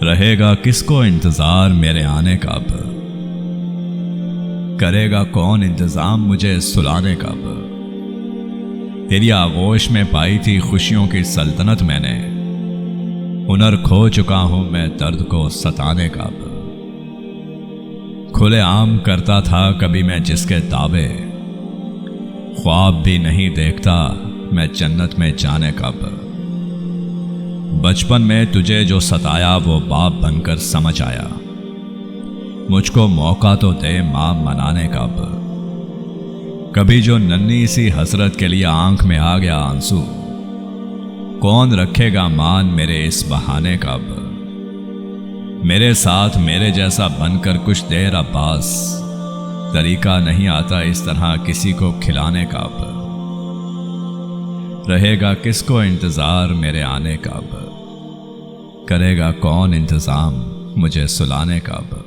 रहेगा किसको इंतजार मेरे आने का अब, करेगा कौन इंतजाम मुझे सुलाने का अब। तेरी आगोश में पाई थी खुशियों की सल्तनत मैंने, हुनर खो चुका हूं मैं दर्द को सताने का अब। खुले आम करता था कभी मैं जिसके दावे, ख्वाब भी नहीं देखता मैं जन्नत में जाने का अब। बचपन में तुझे जो सताया वो बाप बनकर समझ आया, मुझको मौका तो दे मां मनाने का अब। कभी जो नन्ही सी हसरत के लिए आंख में आ गया आंसू, कौन रखेगा मान मेरे इस बहाने का अब। मेरे साथ मेरे जैसा बनकर कुछ देर अब्बास, तरीका नहीं आता इस तरह किसी को खिलाने का अब। रहेगा किसको इंतजार मेरे आने का अब, करेगा कौन इंतजाम मुझे सुलाने का अब।